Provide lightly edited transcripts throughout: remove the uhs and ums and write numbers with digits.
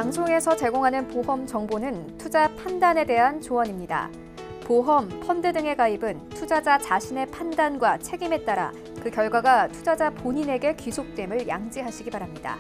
방송에서 제공하는 보험 정보는 투자 판단에 대한 조언입니다. 보험, 펀드 등의 가입은 투자자 자신의 판단과 책임에 따라 그 결과가 투자자 본인에게 귀속됨을 양지하시기 바랍니다.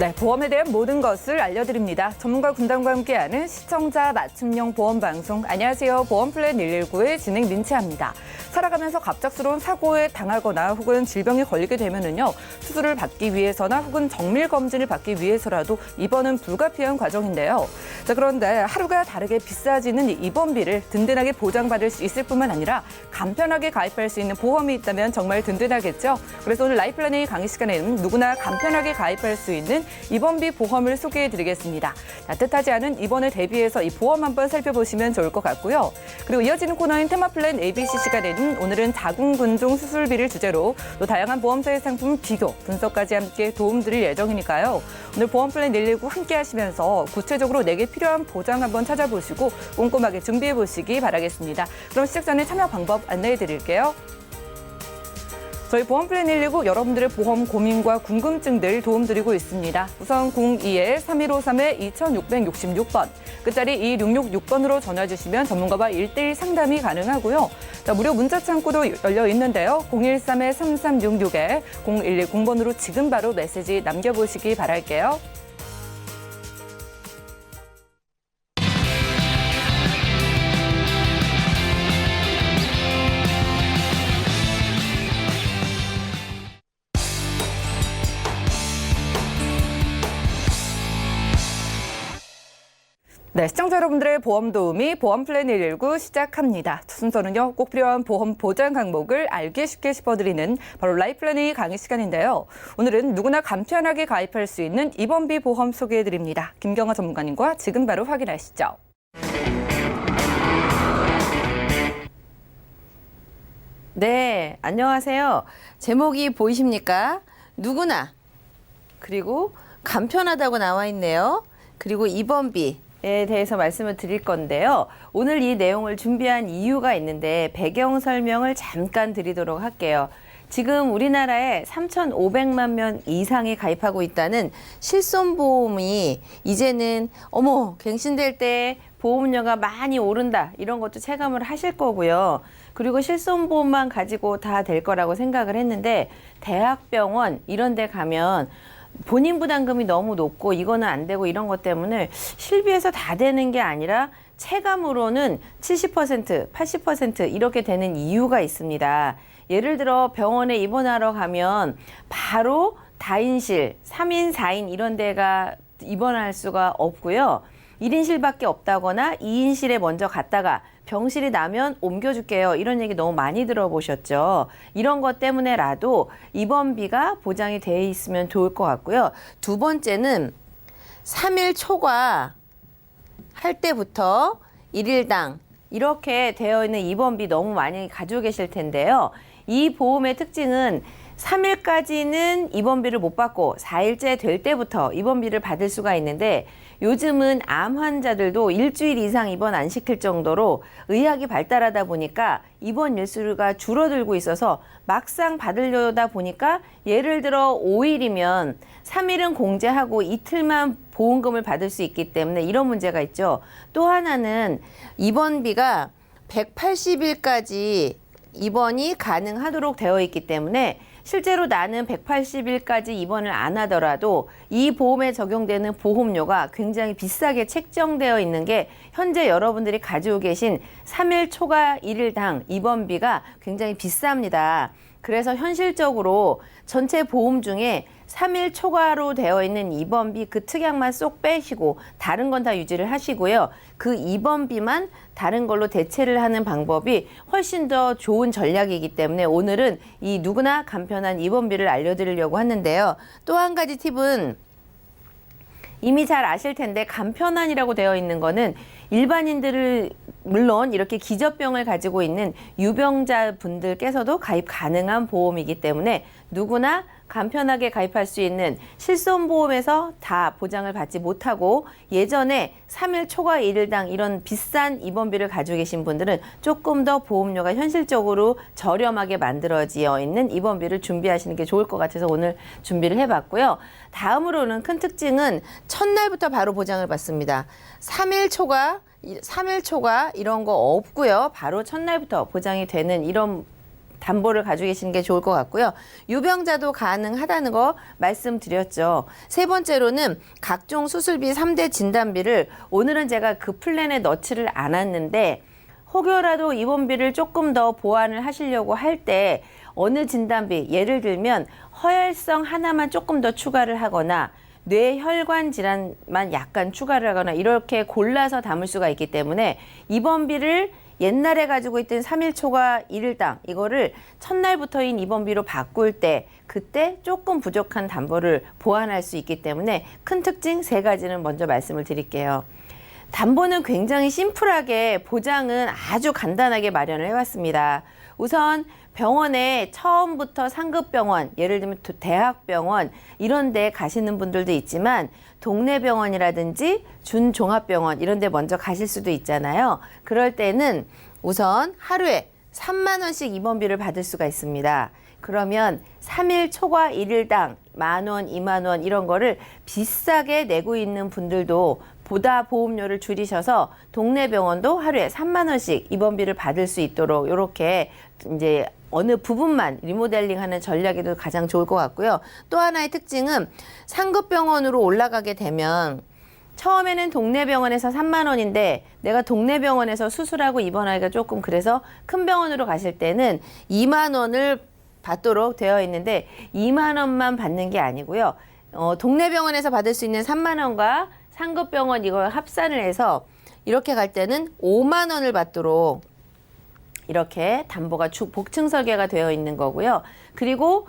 네, 보험에 대한 모든 것을 알려드립니다. 전문가 군단과 함께하는 시청자 맞춤형 보험 방송. 안녕하세요. 보험플랜 119의 진행 민채합니다. 살아가면서 갑작스러운 사고에 당하거나 혹은 질병에 걸리게 되면은요, 수술을 받기 위해서나 혹은 정밀 검진을 받기 위해서라도 입원은 불가피한 과정인데요. 자, 그런데 하루가 다르게 비싸지는 이 입원비를 든든하게 보장받을 수 있을 뿐만 아니라 간편하게 가입할 수 있는 보험이 있다면 정말 든든하겠죠. 그래서 오늘 라이플랜의 강의 시간에는 누구나 간편하게 가입할 수 있는 입원비 보험을 소개해드리겠습니다. 자, 뜻하지 않은 입원을 대비해서 이 보험 한번 살펴보시면 좋을 것 같고요. 그리고 이어지는 코너인 테마플랜 ABC 시간에는 오늘은 자궁근종 수술비를 주제로 또 다양한 보험사의 상품 비교, 분석까지 함께 도움드릴 예정이니까요. 오늘 보험플랜 119 함께 하시면서 구체적으로 내게 필요한 보장 한번 찾아보시고 꼼꼼하게 준비해보시기 바라겠습니다. 그럼 시작 전에 참여 방법 안내해드릴게요. 저희 보험플랜 119 여러분들의 보험 고민과 궁금증들 도움드리고 있습니다. 우선 02-3153-2666번, 끝자리 2666번으로 전화 주시면 전문가와 1:1 상담이 가능하고요. 자, 무료 문자 창구도 열려 있는데요. 013-3366-0110번으로 지금 바로 메시지 남겨보시기 바랄게요. 네, 시청자 여러분들의 보험 도우미 보험플랜 119 시작합니다. 순서는요, 꼭 필요한 보험 보장 항목을 알기 쉽게 짚어드리는 바로 라이플랜의 강의 시간인데요. 오늘은 누구나 간편하게 가입할 수 있는 입원비 보험 소개해드립니다. 김경아 전문가님과 지금 바로 확인하시죠. 네, 안녕하세요. 제목이 보이십니까? 누구나, 그리고 간편하다고 나와 있네요. 그리고 입원비에 대해서 말씀을 드릴 건데요. 오늘 이 내용을 준비한 이유가 있는데 배경 설명을 잠깐 드리도록 할게요. 지금 우리나라에 3,500만 명 이상이 가입하고 있다는 실손보험이 이제는 갱신될 때 보험료가 많이 오른다, 이런 것도 체감을 하실 거고요. 그리고 실손보험만 가지고 다 될 거라고 생각을 했는데 대학병원 이런 데 가면 본인 부담금이 너무 높고 이거는 안 되고 이런 것 때문에 실비해서 다 되는 게 아니라 체감으로는 70%, 80% 이렇게 되는 이유가 있습니다. 예를 들어 병원에 입원하러 가면 바로 다인실, 3인, 4인 이런 데가 입원할 수가 없고요. 1인실밖에 없다거나 2인실에 먼저 갔다가 병실이 나면 옮겨줄게요, 이런 얘기 너무 많이 들어보셨죠. 이런 것 때문에라도 입원비가 보장이 돼 있으면 좋을 것 같고요. 두 번째는 3일 초과 할 때부터 1일당 이렇게 되어 있는 입원비 너무 많이 가지고 계실 텐데요. 이 보험의 특징은 3일까지는 입원비를 못 받고 4일째 될 때부터 입원비를 받을 수가 있는데, 요즘은 암 환자들도 일주일 이상 입원 안 시킬 정도로 의학이 발달하다 보니까 입원 일수가 줄어들고 있어서 막상 받으려다 보니까 예를 들어 5일이면 3일은 공제하고 이틀만 보험금을 받을 수 있기 때문에 이런 문제가 있죠. 또 하나는 입원비가 180일까지 입원이 가능하도록 되어 있기 때문에 실제로 나는 180일까지 입원을 안 하더라도 이 보험에 적용되는 보험료가 굉장히 비싸게 책정되어 있는 게 현재 여러분들이 가지고 계신 3일 초과 1일당 입원비가 굉장히 비쌉니다. 그래서 현실적으로 전체 보험 중에 3일 초과로 되어 있는 입원비 그 특약만 쏙 빼시고 다른 건 다 유지를 하시고요. 그 입원비만 다른 걸로 대체를 하는 방법이 훨씬 더 좋은 전략이기 때문에 오늘은 이 누구나 간편한 입원비를 알려드리려고 하는데요. 또 한 가지 팁은 이미 잘 아실 텐데 간편한이라고 되어 있는 거는 일반인들을 물론 이렇게 기저병을 가지고 있는 유병자 분들께서도 가입 가능한 보험이기 때문에 누구나 간편하게 가입할 수 있는 실손보험에서 다 보장을 받지 못하고 예전에 3일 초과 1일당 이런 비싼 입원비를 가지고 계신 분들은 조금 더 보험료가 현실적으로 저렴하게 만들어져 있는 입원비를 준비하시는 게 좋을 것 같아서 오늘 준비를 해봤고요. 다음으로는 큰 특징은 첫날부터 바로 보장을 받습니다. 3일 초과 이런 거 없고요. 바로 첫날부터 보장이 되는 이런 담보를 가지고 계시는 게 좋을 것 같고요. 유병자도 가능하다는 거 말씀드렸죠. 세 번째로는 각종 수술비 3대 진단비를 오늘은 제가 그 플랜에 넣지를 않았는데 혹여라도 입원비를 조금 더 보완을 하시려고 할 때 어느 진단비, 예를 들면 허혈성 하나만 조금 더 추가를 하거나 뇌혈관 질환만 약간 추가를 하거나 이렇게 골라서 담을 수가 있기 때문에 입원비를 옛날에 가지고 있던 3일 초과 1일당 이거를 첫날부터인 입원비로 바꿀 때 그때 조금 부족한 담보를 보완할 수 있기 때문에 큰 특징 3가지는 먼저 말씀을 드릴게요. 담보는 굉장히 심플하게 보장은 아주 간단하게 마련을 해왔습니다. 우선 병원에 처음부터 상급병원, 예를 들면 대학병원 이런 데 가시는 분들도 있지만 동네 병원이라든지 준종합병원 이런 데 먼저 가실 수도 있잖아요. 그럴 때는 우선 하루에 3만 원씩 입원비를 받을 수가 있습니다. 그러면 3일 초과 1일당 10,000원, 20,000원 이런 거를 비싸게 내고 있는 분들도 보다 보험료를 줄이셔서 동네 병원도 하루에 3만 원씩 입원비를 받을 수 있도록 이렇게 이제 어느 부분만 리모델링하는 전략에도 가장 좋을 것 같고요. 또 하나의 특징은 상급병원으로 올라가게 되면 처음에는 동네 병원에서 3만 원인데 내가 동네 병원에서 수술하고 입원하기가 조금 그래서 큰 병원으로 가실 때는 2만 원을 받도록 되어 있는데 2만 원만 받는 게 아니고요. 동네 병원에서 받을 수 있는 3만 원과 상급병원 이걸 합산을 해서 이렇게 갈 때는 5만 원을 받도록 이렇게 담보가 복층 설계가 되어 있는 거고요. 그리고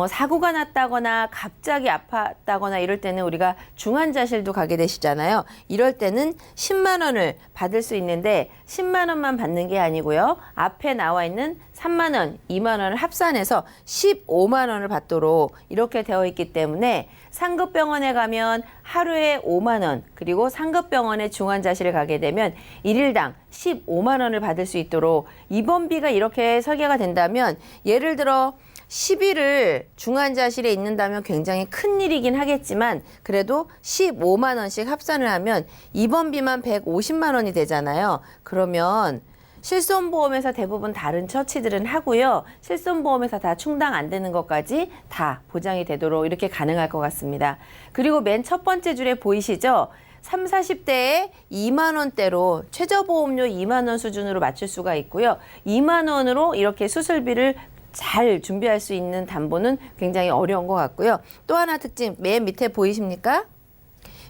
사고가 났다거나 갑자기 아팠다거나 이럴 때는 우리가 중환자실도 가게 되시잖아요. 이럴 때는 10만 원을 받을 수 있는데 10만 원만 받는 게 아니고요. 앞에 나와 있는 3만 원, 2만 원을 합산해서 15만 원을 받도록 이렇게 되어 있기 때문에 상급병원에 가면 하루에 5만 원, 그리고 상급병원에 중환자실에 가게 되면 1일당 15만 원을 받을 수 있도록 입원비가 이렇게 설계가 된다면 예를 들어 10일을 중환자실에 있는다면 굉장히 큰 일이긴 하겠지만 그래도 15만 원씩 합산을 하면 입원비만 150만 원이 되잖아요. 그러면 실손보험에서 대부분 다른 처치들은 하고요. 실손보험에서 다 충당 안 되는 것까지 다 보장이 되도록 이렇게 가능할 것 같습니다. 그리고 맨 첫 번째 줄에 보이시죠? 30, 40대에 2만 원대로 최저보험료 2만 원 수준으로 맞출 수가 있고요. 2만 원으로 이렇게 수술비를 잘 준비할 수 있는 담보는 굉장히 어려운 것 같고요. 또 하나 특징 맨 밑에 보이십니까?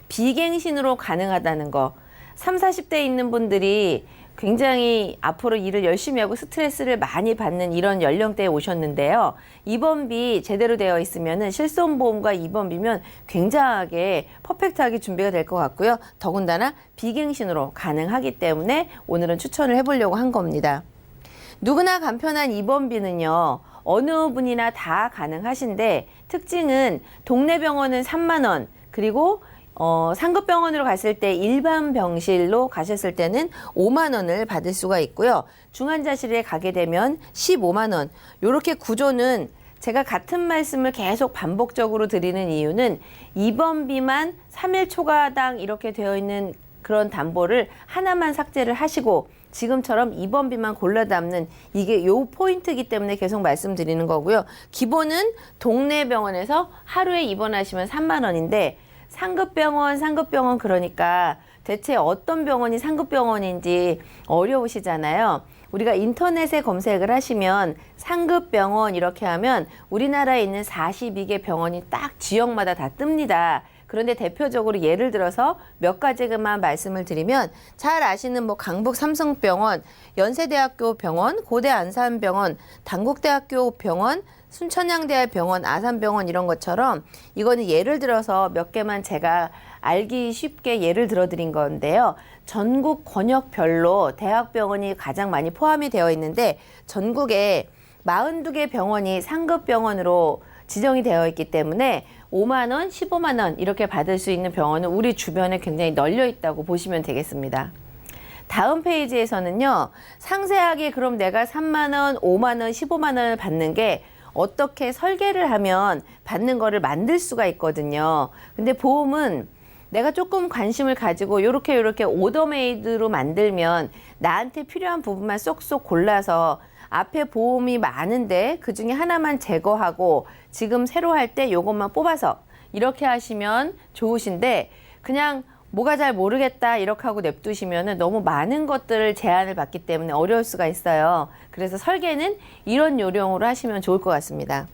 비갱신으로 가능하다는 거. 30, 40대에 있는 분들이 굉장히 앞으로 일을 열심히 하고 스트레스를 많이 받는 이런 연령대에 오셨는데요. 입원비 제대로 되어 있으면 실손보험과 입원비면 굉장하게 퍼펙트하게 준비가 될 것 같고요. 더군다나 비갱신으로 가능하기 때문에 오늘은 추천을 해보려고 한 겁니다. 누구나 간편한 입원비는요. 어느 분이나 다 가능하신데 특징은 동네 병원은 3만 원 그리고 상급병원으로 갔을 때 일반 병실로 가셨을 때는 5만 원을 받을 수가 있고요. 중환자실에 가게 되면 15만 원. 이렇게 구조는 제가 같은 말씀을 계속 반복적으로 드리는 이유는 입원비만 3일 초과당 이렇게 되어 있는 그런 담보를 하나만 삭제를 하시고 지금처럼 입원비만 골라 담는 이게 요 포인트이기 때문에 계속 말씀드리는 거고요. 기본은 동네 병원에서 하루에 입원하시면 3만 원인데 상급병원 그러니까 대체 어떤 병원이 상급병원인지 어려우시잖아요. 우리가 인터넷에 검색을 하시면 상급병원 이렇게 하면 우리나라에 있는 42개 병원이 딱 지역마다 다 뜹니다. 그런데 대표적으로 예를 들어서 몇 가지만 말씀을 드리면 잘 아시는 뭐 강북 삼성병원, 연세대학교 병원, 고대 안산병원, 단국대학교 병원, 순천향대병원, 아산병원 이런 것처럼 이거는 예를 들어서 몇 개만 제가 알기 쉽게 예를 들어 드린 건데요. 전국 권역별로 대학병원이 가장 많이 포함이 되어 있는데 전국에 42개 병원이 상급병원으로 지정이 되어 있기 때문에 5만 원, 15만 원 이렇게 받을 수 있는 병원은 우리 주변에 굉장히 널려 있다고 보시면 되겠습니다. 다음 페이지에서는요. 상세하게 그럼 내가 3만 원, 5만 원, 15만 원을 받는 게 어떻게 설계를 하면 받는 거를 만들 수가 있거든요. 근데 보험은 내가 조금 관심을 가지고 요렇게 오더메이드로 만들면 나한테 필요한 부분만 쏙쏙 골라서 앞에 보험이 많은데 그중에 하나만 제거하고 지금 새로 할 때 요것만 뽑아서 이렇게 하시면 좋으신데 그냥 뭐가 잘 모르겠다 이렇게 하고 냅두시면 너무 많은 것들을 제한을 받기 때문에 어려울 수가 있어요. 그래서 설계는 이런 요령으로 하시면 좋을 것 같습니다.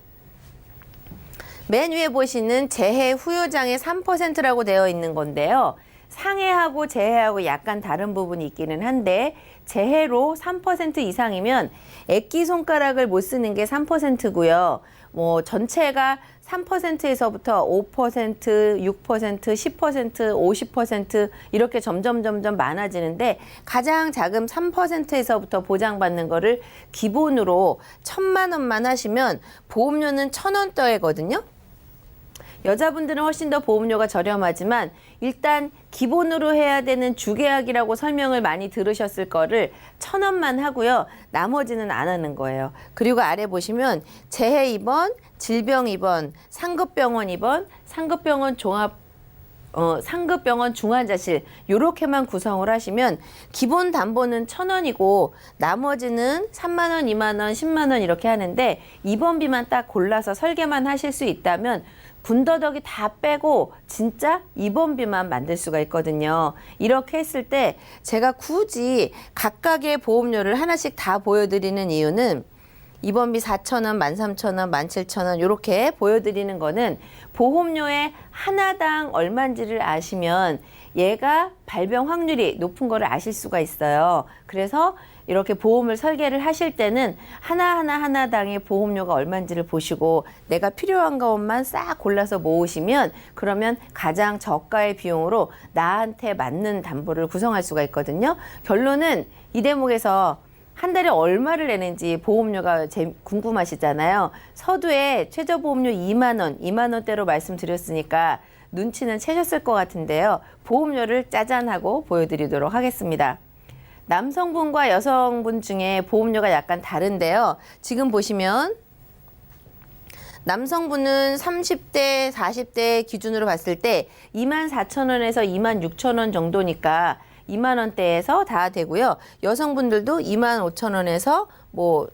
맨 위에 보시는 재해 후유장애 3%라고 되어 있는 건데요. 상해하고 재해하고 약간 다른 부분이 있기는 한데 재해로 3% 이상이면 액기손가락을 못 쓰는 게 3%고요. 뭐 전체가 3%에서부터 5%, 6%, 10%, 50% 이렇게 점점 많아지는데 가장 작은 3%에서부터 보장받는 거를 기본으로 1,000만 원만 하시면 보험료는 1,000원대거든요. 여자분들은 훨씬 더 보험료가 저렴하지만 일단 기본으로 해야 되는 주계약이라고 설명을 많이 들으셨을 거를 1,000원만 하고요. 나머지는 안 하는 거예요. 그리고 아래 보시면 재해 입원, 질병 입원, 상급병원 입원, 상급병원 상급병원 중환자실 요렇게만 구성을 하시면 기본 담보는 1,000원이고 나머지는 3만 원, 2만 원, 10만 원 이렇게 하는데 입원비만 딱 골라서 설계만 하실 수 있다면 군더더기 다 빼고 진짜 입원비만 만들 수가 있거든요. 이렇게 했을 때 제가 굳이 각각의 보험료를 하나씩 다 보여드리는 이유는 입원비 4,000원, 13,000원, 17,000원 이렇게 보여드리는 거는 보험료의 하나당 얼마인지를 아시면 얘가 발병 확률이 높은 거를 아실 수가 있어요. 그래서 이렇게 보험을 설계를 하실 때는 하나당의 보험료가 얼마인지를 보시고 내가 필요한 것만 싹 골라서 모으시면 그러면 가장 저가의 비용으로 나한테 맞는 담보를 구성할 수가 있거든요. 결론은 이 대목에서 한 달에 얼마를 내는지 보험료가 궁금하시잖아요. 서두에 최저보험료 2만 원, 2만 원대로 말씀드렸으니까 눈치는 채셨을 것 같은데요. 보험료를 짜잔하고 보여드리도록 하겠습니다. 남성분과 여성분 중에 보험료가 약간 다른데요. 지금 보시면 남성분은 30대, 40대 기준으로 봤을 때 24,000원에서 26,000원 정도니까 2만 원대에서 다 되고요. 여성분들도 25,000원에서 뭐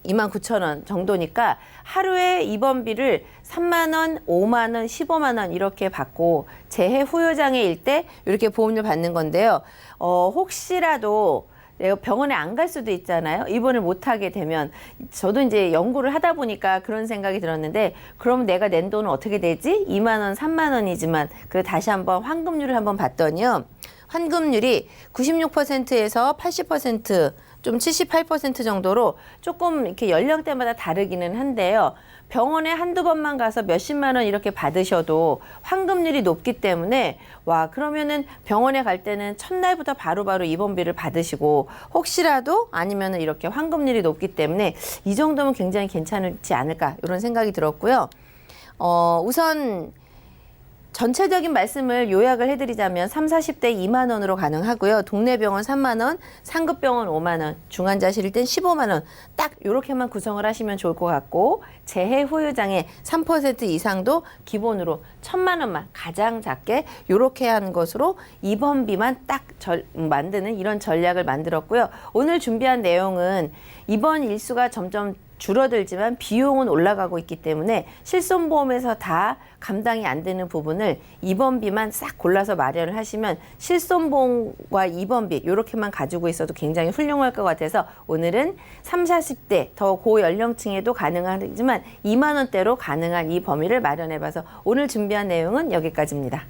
29,000원 정도니까 하루에 입원비를 3만 원, 5만 원, 15만 원 이렇게 받고 재해 후유장애일 때 이렇게 보험료 받는 건데요. 혹시라도 내가 병원에 안 갈 수도 있잖아요. 입원을 못 하게 되면 저도 이제 연구를 하다 보니까 그런 생각이 들었는데 그럼 내가 낸 돈은 어떻게 되지? 2만 원, 3만 원이지만 그래 다시 한번 환급률을 한번 봤더니요. 환급률이 96%에서 80%, 좀 78% 정도로 조금 이렇게 연령대마다 다르기는 한데요. 병원에 한두 번만 가서 몇십만 원 이렇게 받으셔도 환급률이 높기 때문에 와 그러면은 병원에 갈 때는 첫날부터 바로바로 입원비를 받으시고 혹시라도 아니면은 이렇게 환급률이 높기 때문에 이 정도면 굉장히 괜찮지 않을까 이런 생각이 들었고요. 우선 전체적인 말씀을 요약을 해드리자면 30, 40대 2만 원으로 가능하고요. 동네 병원 3만 원, 상급병원 5만 원, 중환자실일 땐 15만 원. 딱 이렇게만 구성을 하시면 좋을 것 같고 재해 후유장애 3% 이상도 기본으로 1,000만 원만 가장 작게 이렇게 하는 것으로 입원비만 딱 만드는 이런 전략을 만들었고요. 오늘 준비한 내용은 입원 일수가 점점 줄어들지만 비용은 올라가고 있기 때문에 실손보험에서 다 감당이 안 되는 부분을 입원비만 싹 골라서 마련을 하시면 실손보험과 입원비 이렇게만 가지고 있어도 굉장히 훌륭할 것 같아서 오늘은 30, 40대 더 고연령층에도 가능하지만 2만 원대로 가능한 이 범위를 마련해봐서 오늘 준비한 내용은 여기까지입니다.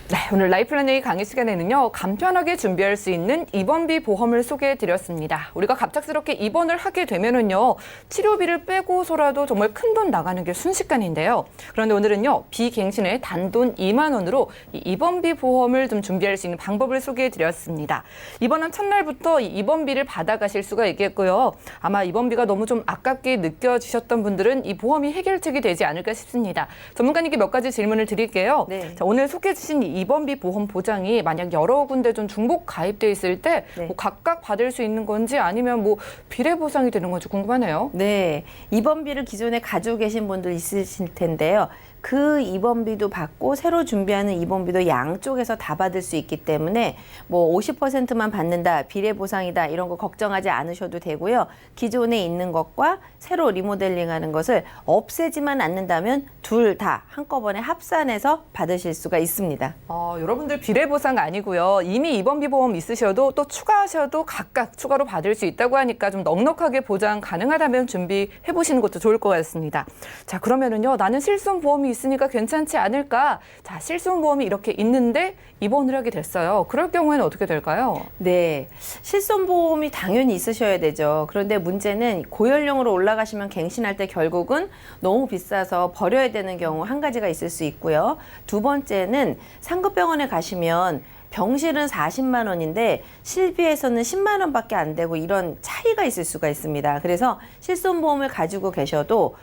네, 오늘 라이플랜A 강의 시간에는요, 간편하게 준비할 수 있는 입원비 보험을 소개해드렸습니다. 우리가 갑작스럽게 입원을 하게 되면은요, 치료비를 빼고서라도 정말 큰돈 나가는 게 순식간인데요. 그런데 오늘은요, 비갱신의 단돈 2만 원으로 이 입원비 보험을 좀 준비할 수 있는 방법을 소개해드렸습니다. 입원한 첫날부터 이 입원비를 받아가실 수가 있겠고요. 아마 입원비가 너무 좀 아깝게 느껴지셨던 분들은 이 보험이 해결책이 되지 않을까 싶습니다. 전문가님께 몇 가지 질문을 드릴게요. 네. 자, 오늘 소개해 주신 이 입원비 보험 보장이 만약 여러 군데 좀 중복 가입돼 있을 때 네. 뭐 각각 받을 수 있는 건지 아니면 뭐 비례 보상이 되는 건지 궁금하네요. 네, 입원비를 기존에 가지고 계신 분들 있으실 텐데요. 그 입원비도 받고 새로 준비하는 입원비도 양쪽에서 다 받을 수 있기 때문에 뭐 50%만 받는다, 비례 보상이다 이런 거 걱정하지 않으셔도 되고요. 기존에 있는 것과 새로 리모델링하는 것을 없애지만 않는다면 둘 다 한꺼번에 합산해서 받으실 수가 있습니다. 여러분들 비례 보상 아니고요. 이미 입원비 보험 있으셔도 또 추가하셔도 각각 추가로 받을 수 있다고 하니까 좀 넉넉하게 보장 가능하다면 준비해 보시는 것도 좋을 것 같습니다. 자, 그러면은요, 나는 실손 보험이 있으니까 괜찮지 않을까? 자, 실손 보험이 이렇게 있는데 입원을 하게 됐어요. 그럴 경우에는 어떻게 될까요? 네, 실손보험이 당연히 있으셔야 되죠. 그런데 문제는 고연령으로 올라가시면 갱신할 때 결국은 너무 비싸서 버려야 되는 경우 한 가지가 있을 수 있고요. 두 번째는 상급병원에 가시면 병실은 40만 원인데 실비에서는 10만 원밖에 안 되고 이런 차이가 있을 수가 있습니다. 그래서 실손보험을 가지고 계셔도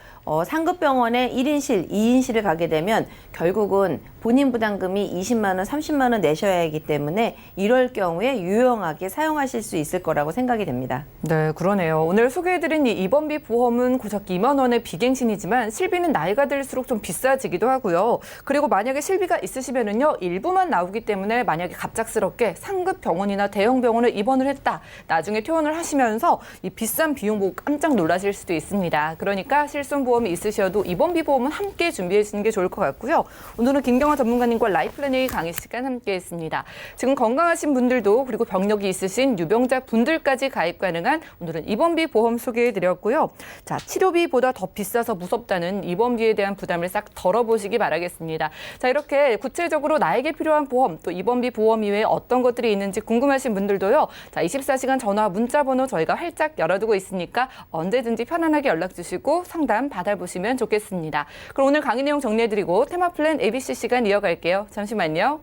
상급병원에 1인실, 2인실을 가게 되면 결국은 본인 부담금이 20만 원, 30만 원 내셔야 하기 때문에 이럴 경우에 유용하게 사용하실 수 있을 거라고 생각이 됩니다. 네, 그러네요. 오늘 소개해드린 이 입원비 보험은 고작 2만 원의 비갱신이지만 실비는 나이가 들수록 좀 비싸지기도 하고요. 그리고 만약에 실비가 있으시면은요, 일부만 나오기 때문에 만약에 갑작스럽게 상급 병원이나 대형 병원을 입원을 했다. 나중에 퇴원을 하시면서 이 비싼 비용 보고 깜짝 놀라실 수도 있습니다. 그러니까 실손보험이 있으셔도 입원비 보험은 함께 준비해 주시는 게 좋을 것 같고요. 오늘은 김경화 전문가님과 라이플랜A 강의 시간 함께했습니다. 지금 건강하신 분들도 그리고 병력이 있으신 유병자 분들까지 가입 가능한 오늘은 입원비 보험 소개해드렸고요. 자, 치료비보다 더 비싸서 무섭다는 입원비에 대한 부담을 싹 덜어보시기 바라겠습니다. 자, 이렇게 구체적으로 나에게 필요한 보험 또 입원비 보험 이외에 어떤 것들이 있는지 궁금하신 분들도요. 자, 24시간 전화 문자 번호 저희가 활짝 열어두고 있으니까 언제든지 편안하게 연락 주시고 상담 받아보시면 좋겠습니다. 그럼 오늘 강의 내용 정리해드리고 테마플랜 ABC 시간 이어갈게요. 잠시만요.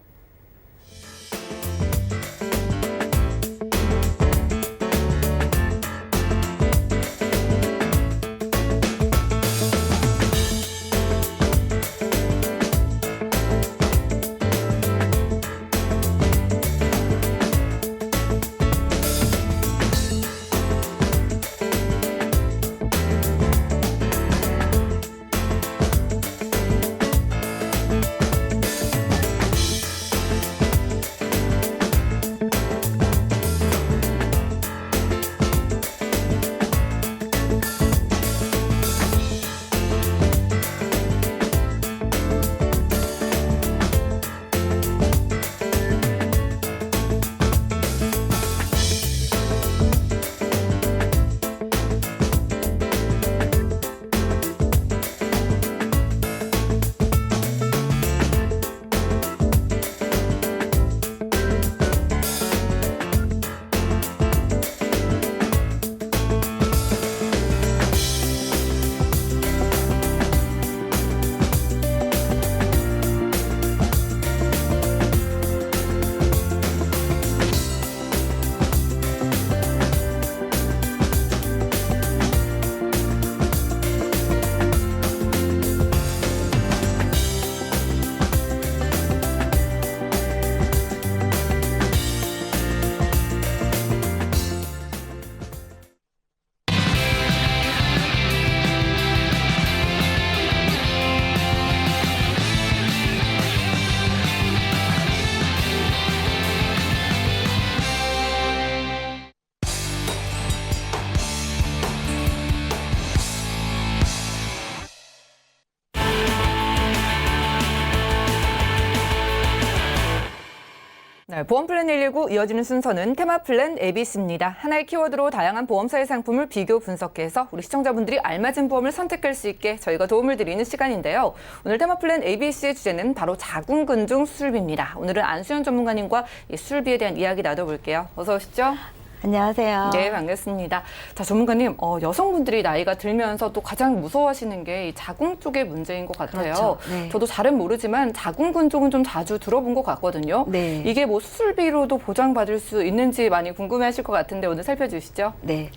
네, 보험 플랜 119 이어지는 순서는 테마 플랜 ABC입니다. 하나의 키워드로 다양한 보험사의 상품을 비교 분석해서 우리 시청자분들이 알맞은 보험을 선택할 수 있게 저희가 도움을 드리는 시간인데요. 오늘 테마 플랜 ABC의 주제는 바로 자궁근종 수술비입니다. 오늘은 안수연 전문가님과 이 수술비에 대한 이야기 나눠볼게요. 어서 오시죠. 안녕하세요. 네, 반갑습니다. 자, 전문가님, 여성분들이 나이가 들면서 또 가장 무서워하시는 게 이 자궁 쪽의 문제인 것 같아요. 그렇죠. 네. 저도 잘은 모르지만 자궁근종은 좀 자주 들어본 것 같거든요. 네. 이게 뭐 수술비로도 보장받을 수 있는지 많이 궁금해하실 것 같은데 오늘 살펴주시죠. 네.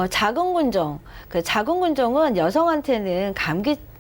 자궁근종. 자궁근종은 여성한테는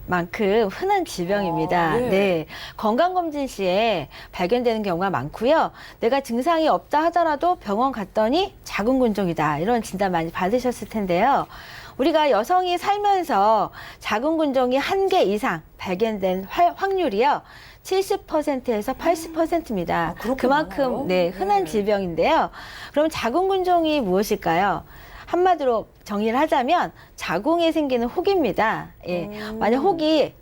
만큼 흔한 질병입니다. 네. 네. 건강검진 시에 발견되는 경우가 많고요. 내가 증상이 없다 하더라도 병원 갔더니 자궁근종이다. 이런 진단 많이 받으셨을 텐데요. 우리가 여성이 살면서 자궁근종이 1개 이상 발견된 확률이요. 70%에서 80%입니다. 그렇게 그만큼 많아요? 네, 흔한 네. 질병인데요. 그럼 자궁근종이 무엇일까요? 한마디로 정의를 하자면 자궁에 생기는 혹입니다. 예. 만약 혹이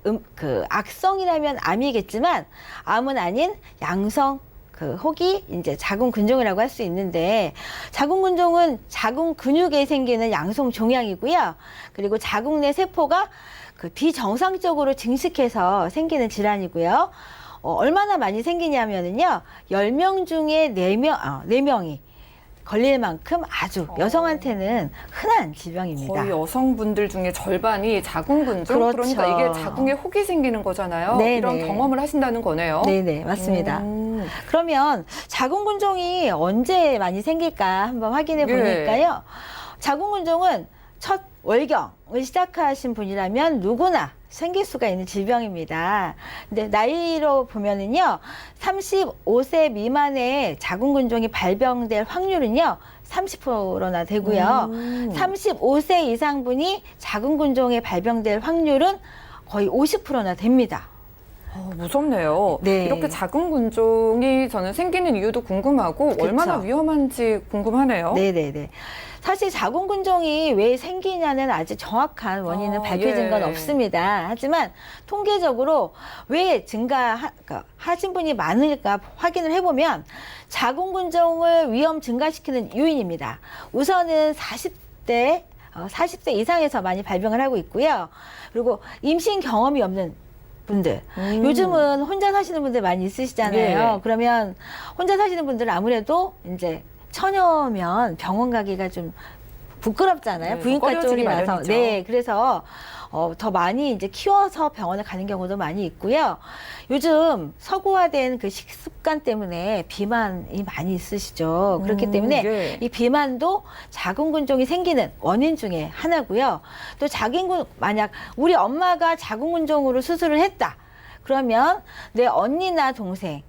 악성이라면 암이겠지만 암은 아닌 양성 혹이 이제 자궁근종이라고 할 수 있는데 자궁근종은 자궁 근육에 생기는 양성 종양이고요. 그리고 자궁 내 세포가 비정상적으로 증식해서 생기는 질환이고요. 얼마나 많이 생기냐면은요. 10명 중에 4명이 걸릴 만큼 아주 여성한테는 흔한 질병입니다. 거의 여성분들 중에 절반이 자궁근종? 그렇죠. 그러니까 이게 자궁에 혹이 생기는 거잖아요. 네네. 이런 경험을 하신다는 거네요. 네네, 맞습니다. 그러면 자궁근종이 언제 많이 생길까 한번 확인해 보니까요. 자궁근종은 첫 월경을 시작하신 분이라면 누구나 생길 수가 있는 질병입니다. 근데 나이로 보면은요, 35세 미만의 자궁근종이 발병될 확률은요, 30%나 되고요. 35세 이상 분이 자궁근종에 발병될 확률은 거의 50%나 됩니다. 무섭네요. 네. 이렇게 자궁근종이 저는 생기는 이유도 궁금하고 그쵸. 얼마나 위험한지 궁금하네요. 네네네. 사실 자궁근종이 왜 생기냐는 아직 정확한 원인은 밝혀진 건 없습니다. 하지만 통계적으로 왜 증가하신 분이 많을까 확인을 해보면 자궁근종을 위험 증가시키는 요인입니다. 우선은 40대 이상에서 많이 발병을 하고 있고요. 그리고 임신 경험이 없는 분들. 요즘은 혼자 사시는 분들 많이 있으시잖아요. 네. 그러면 혼자 사시는 분들은 아무래도 이제 처녀면 병원 가기가 좀 부끄럽잖아요. 네, 부인과 꺼려지기 쪽이라서. 마련이죠. 네, 그래서 더 많이 이제 키워서 병원에 가는 경우도 많이 있고요. 요즘 서구화된 식습관 때문에 비만이 많이 있으시죠. 그렇기 때문에 네. 이 비만도 자궁근종이 생기는 원인 중에 하나고요. 또 만약 우리 엄마가 자궁근종으로 수술을 했다. 그러면 내 언니나 동생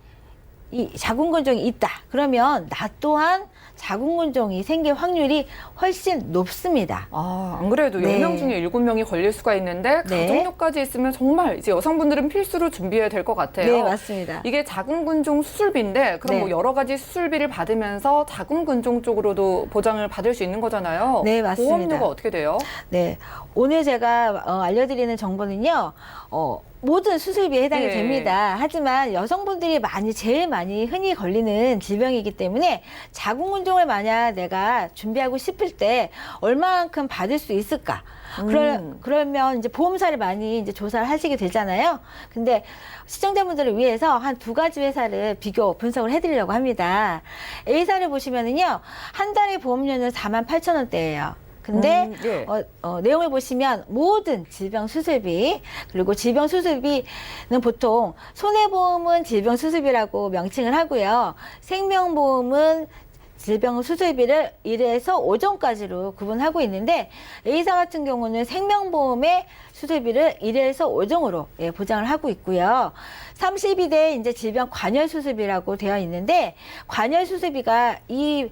이 자궁근종이 있다. 그러면 나 또한 자궁근종이 생길 확률이 훨씬 높습니다. 안 그래도 네. 10명 중에 7명이 걸릴 수가 있는데 네. 가족력까지 있으면 정말 이제 여성분들은 필수로 준비해야 될 것 같아요. 네, 맞습니다. 이게 자궁근종 수술비인데 그럼 네. 뭐 여러 가지 수술비를 받으면서 자궁근종 쪽으로도 보장을 받을 수 있는 거잖아요. 네, 맞습니다. 보험료가 어떻게 돼요? 네. 오늘 제가 알려드리는 정보는요. 모든 수술비에 해당이 네. 됩니다. 하지만 여성분들이 제일 많이 흔히 걸리는 질병이기 때문에 자궁근종을 만약 내가 준비하고 싶을 때 얼마만큼 받을 수 있을까? 그러면 이제 보험사를 많이 이제 조사를 하시게 되잖아요. 근데 시청자분들을 위해서 한 2가지 회사를 비교 분석을 해드리려고 합니다. A사를 보시면은요, 한 달에 보험료는 48,000원대예요. 근데 예. 내용을 보시면 모든 질병 수술비 그리고 질병 수술비는 보통 손해보험은 질병 수술비라고 명칭을 하고요. 생명보험은 질병 수술비를 1에서 5종까지로 구분하고 있는데 A사 같은 경우는 생명보험의 수술비를 1에서 5종으로 보장을 하고 있고요. 32대 이제 질병 관열 수술비라고 되어 있는데 관열 수술비가 이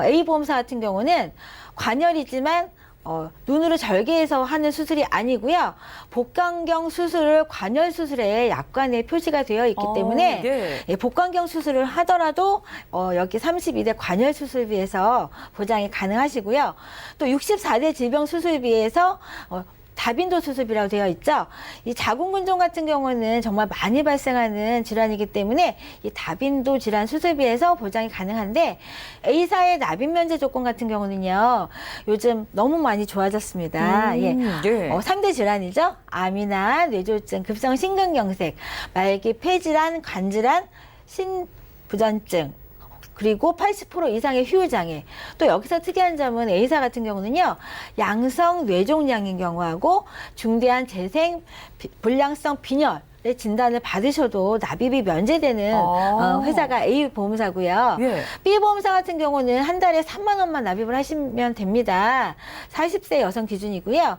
A보험사 같은 경우는 관열이지만 눈으로 절개해서 하는 수술이 아니고요. 복강경 수술을 관열 수술에 약관에 표시가 되어 있기 때문에 예. 예, 복강경 수술을 하더라도 여기 32대 관열 수술비에서 보장이 가능하시고요. 또 64대 질병 수술비에서 다빈도 수습이라고 되어 있죠. 이 자궁근종 같은 경우는 정말 많이 발생하는 질환이기 때문에 이 다빈도 질환 수습비에서 보장이 가능한데 A사의 납입 면제 조건 같은 경우는요. 요즘 너무 많이 좋아졌습니다. 예. 3대 질환이죠. 암이나 뇌졸중, 급성 심근경색, 말기 폐질환, 관질환, 신부전증, 그리고 80% 이상의 휴유장애. 또 여기서 특이한 점은 A사 같은 경우는요. 양성 뇌종양인 경우하고 중대한 재생 불량성 빈혈 의 진단을 받으셔도 납입이 면제되는 회사가 A보험사고요. B보험사 같은 경우는 한 달에 3만 원만 납입을 하시면 됩니다. 40세 여성 기준이고요.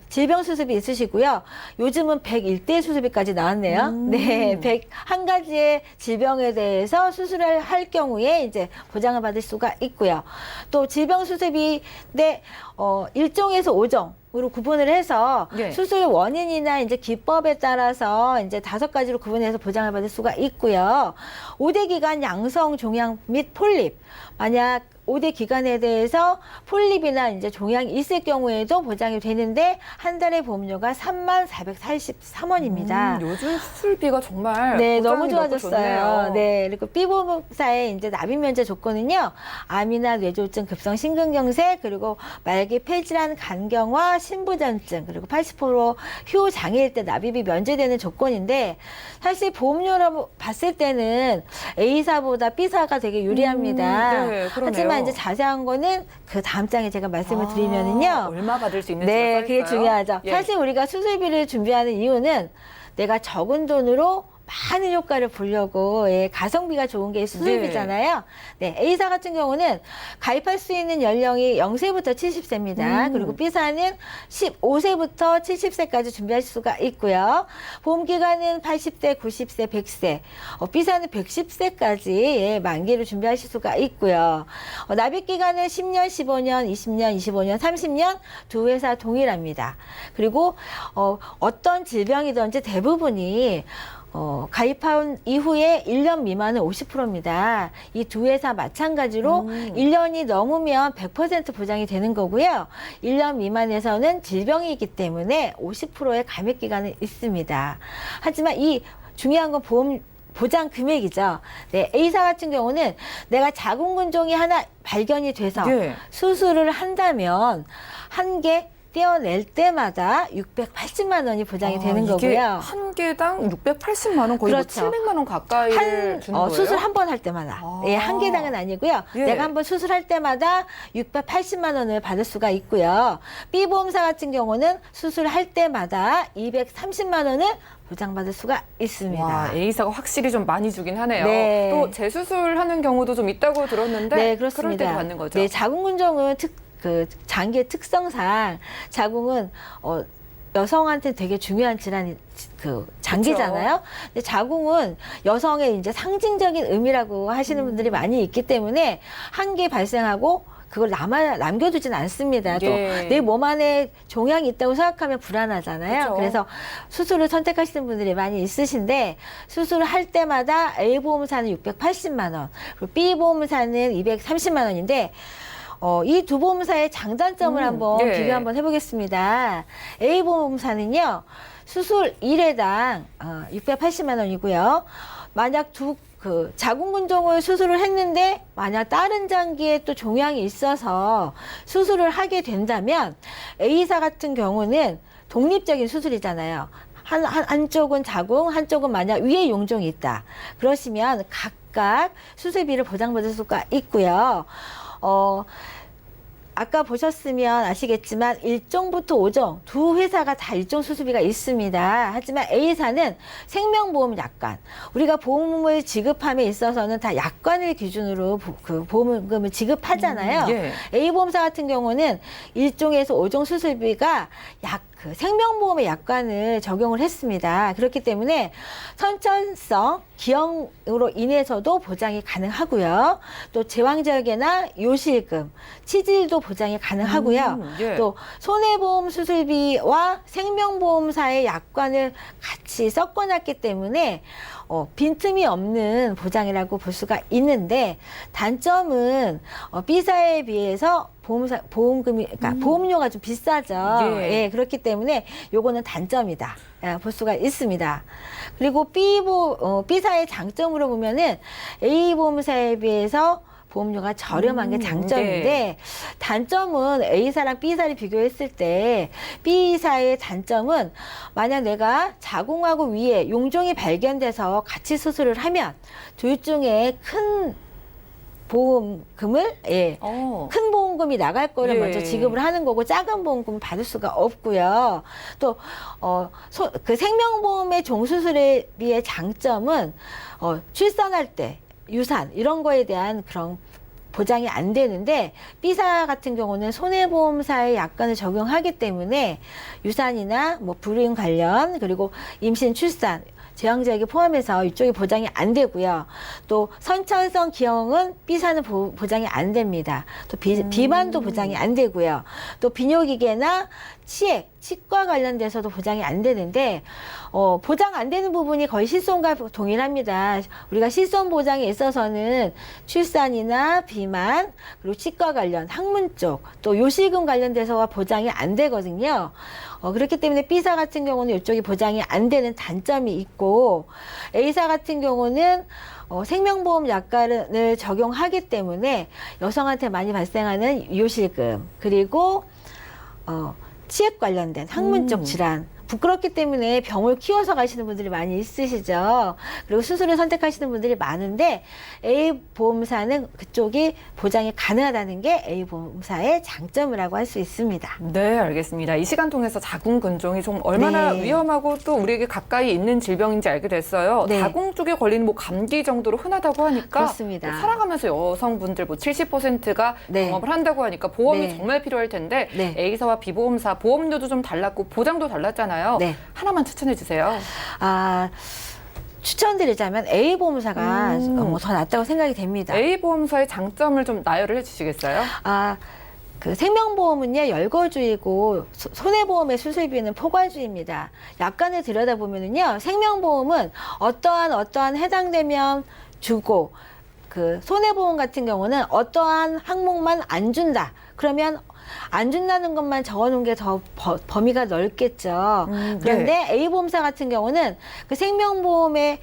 질병 수습이 있으시고요. 요즘은 101대 수습비까지 나왔네요. 네, 101가지의 질병에 대해서 수술을 할 경우에 이제 보장을 받을 수가 있고요. 또 질병 수습이 1종에서 5종 으로 구분을 해서 수술 원인이나 이제 기법에 따라서 이제 5가지로 구분해서 보장을 받을 수가 있고요. 5대 기간 양성 종양 및 폴립, 만약 5대 기간에 대해서 폴립이나 이제 종양이 있을 경우에도 보장이 되는데 한 달에 보험료가 34,43원입니다. 요즘 수술비가 정말 너무 좋아졌어요. 좋네요. 그리고 B보험사의 이제 납입 면제 조건은요. 암이나 뇌졸중, 급성 심근경색, 그리고 말기 폐질환, 간경화, 신부전증, 그리고 80% 휴 장애일 때 납입이 면제되는 조건인데 사실 보험료로 봤을 때는 A사보다 B사가 되게 유리합니다. 하지만 이제 자세한 거는 그 다음 장에 제가 말씀을 드리면은요. 얼마 받을 수 있는지 그게 중요하죠. 사실 우리가 수술비를 준비하는 이유는 내가 적은 돈으로 많은 효과를 보려고 가성비가 좋은 게 수술비잖아요. A사 같은 경우는 가입할 수 있는 연령이 0세부터 70세입니다. 그리고 B사는 15세부터 70세까지 준비할 수가 있고요. 보험기간은 80세, 90세, 100세, B사는 110세까지 만기를 준비하실 수가 있고요. 납입기간은 10년, 15년, 20년, 25년, 30년 두 회사 동일합니다. 그리고 어떤 질병이든지 대부분이 가입한 이후에 1년 미만은 50%입니다. 이 두 회사 마찬가지로 1년이 넘으면 100% 보장이 되는 거고요. 1년 미만에서는 질병이기 때문에 50%의 감액 기간은 있습니다. 하지만 이 중요한 건 보장 금액이죠. A사 같은 경우는 내가 자궁근종이 하나 발견이 돼서 수술을 한다면 한 개 떼어낼 때마다 680만 원이 보장이 되는 거고요. 한 개당 680만 원, 거의 700만 원 가까이를 주는 거예요? 수술 한 번 할 때마다. 한 개당은 아니고요. 내가 한 번 수술할 때마다 680만 원을 받을 수가 있고요. B보험사 같은 경우는 수술할 때마다 230만 원을 보장받을 수가 있습니다. A사가 확실히 좀 많이 주긴 하네요. 또 재수술하는 경우도 좀 있다고 들었는데 그렇습니다. 그럴 때도 받는 거죠? 자궁근종은 장기의 특성상 자궁은 여성한테 되게 중요한 질환이 장기잖아요. 근데 자궁은 여성의 이제 상징적인 의미라고 하시는 분들이 많이 있기 때문에 한 개 발생하고 그걸 남겨두진 않습니다. 또 내 몸 안에 종양이 있다고 생각하면 불안하잖아요. 그래서 수술을 선택하시는 분들이 많이 있으신데 수술을 할 때마다 A보험사는 680만 원, 그리고 B보험사는 230만 원인데 이 두 보험사의 장단점을 한번 비교 한번 해보겠습니다. A보험사는요, 수술 1회당 680만 원이고요. 만약 자궁근종을 수술을 했는데 만약 다른 장기에 또 종양이 있어서 수술을 하게 된다면 A사 같은 경우는 독립적인 수술이잖아요. 한쪽은 자궁, 한쪽은 만약 위에 용종이 있다. 그러시면 각각 수술비를 보장받을 수가 있고요. 아까 보셨으면 아시겠지만 1종부터 5종 두 회사가 다 1종 수술비가 있습니다. 하지만 A사는 생명보험 약관, 우리가 보험을 지급함에 있어서는 다 약관을 기준으로 보험금을 지급하잖아요. A보험사 같은 경우는 1종에서 5종 수술비가 생명보험의 약관을 적용을 했습니다. 그렇기 때문에 선천성 기형으로 인해서도 보장이 가능하고요. 또 제왕절개나 요실금, 치질도 보장이 가능하고요. 또 손해보험 수술비와 생명보험사의 약관을 같이 섞어놨기 때문에 빈틈이 없는 보장이라고 볼 수가 있는데 단점은 B사에 비해서 보험금이, 그러니까 보험료가 좀 비싸죠. 예. 예, 그렇기 때문에 요거는 단점이다. 볼 수가 있습니다. 그리고 B사의 장점으로 보면은 A보험사에 비해서 보험료가 저렴한 게 장점인데 네. 단점은 A사랑 B사를 비교했을 때 B사의 단점은 만약 내가 자궁하고 위에 용종이 발견돼서 같이 수술을 하면 둘 중에 큰 보험금을 큰 보험금이 나갈 거를 예. 먼저 지급을 하는 거고 작은 보험금을 받을 수가 없고요. 또 그 생명보험의 종수술비의 장점은 출산할 때 유산 이런 거에 대한 그런 보장이 안 되는데 B사 같은 경우는 손해보험사의 약관을 적용하기 때문에 유산이나 뭐 불임 관련 그리고 임신 출산 제왕절개 포함해서 이쪽이 보장이 안 되고요. 또 선천성 기형은 B사는 보장이 안 됩니다. 또 비만도 보장이 안 되고요. 또 비뇨기계나 치과 관련돼서도 보장이 안 되는데 보장 안 되는 부분이 거의 실손과 동일합니다. 우리가 실손 보장에 있어서는 출산이나 비만 그리고 치과 관련 학문 쪽 또 요실금 관련돼서 보장이 안 되거든요. 그렇기 때문에 B사 같은 경우는 이쪽이 보장이 안 되는 단점이 있고 A사 같은 경우는 생명보험 약관을 적용하기 때문에 여성한테 많이 발생하는 요실금 그리고 치액 관련된 학문적 질환 부끄럽기 때문에 병을 키워서 가시는 분들이 많이 있으시죠. 그리고 수술을 선택하시는 분들이 많은데 A보험사는 그쪽이 보장이 가능하다는 게 A보험사의 장점이라고 할 수 있습니다. 네, 알겠습니다. 이 시간 통해서 자궁근종이 좀 얼마나 네. 위험하고 또 우리에게 가까이 있는 질병인지 알게 됐어요. 네. 자궁 쪽에 걸리는 뭐 감기 정도로 흔하다고 하니까 그렇습니다. 뭐 살아가면서 여성분들 뭐 70%가 네. 경험을 한다고 하니까 보험이 네. 정말 필요할 텐데 네. A사와 B보험사 보험료도 좀 달랐고 보장도 달랐잖아요. 네. 하나만 추천해 주세요. 추천드리자면 A보험사가 더 낫다고 생각이 됩니다. A보험사의 장점을 좀 나열을 해주시겠어요? 그 생명보험은요 열거주의고 손해보험의 수술비는 포괄주의입니다. 약관을 들여다보면은요 생명보험은 어떠한 해당되면 주고 그 손해보험 같은 경우는 어떠한 항목만 안 준다. 그러면 안 준다는 것만 적어놓은 게 더 범위가 넓겠죠. 그런데 네. A보험사 같은 경우는 그 생명보험의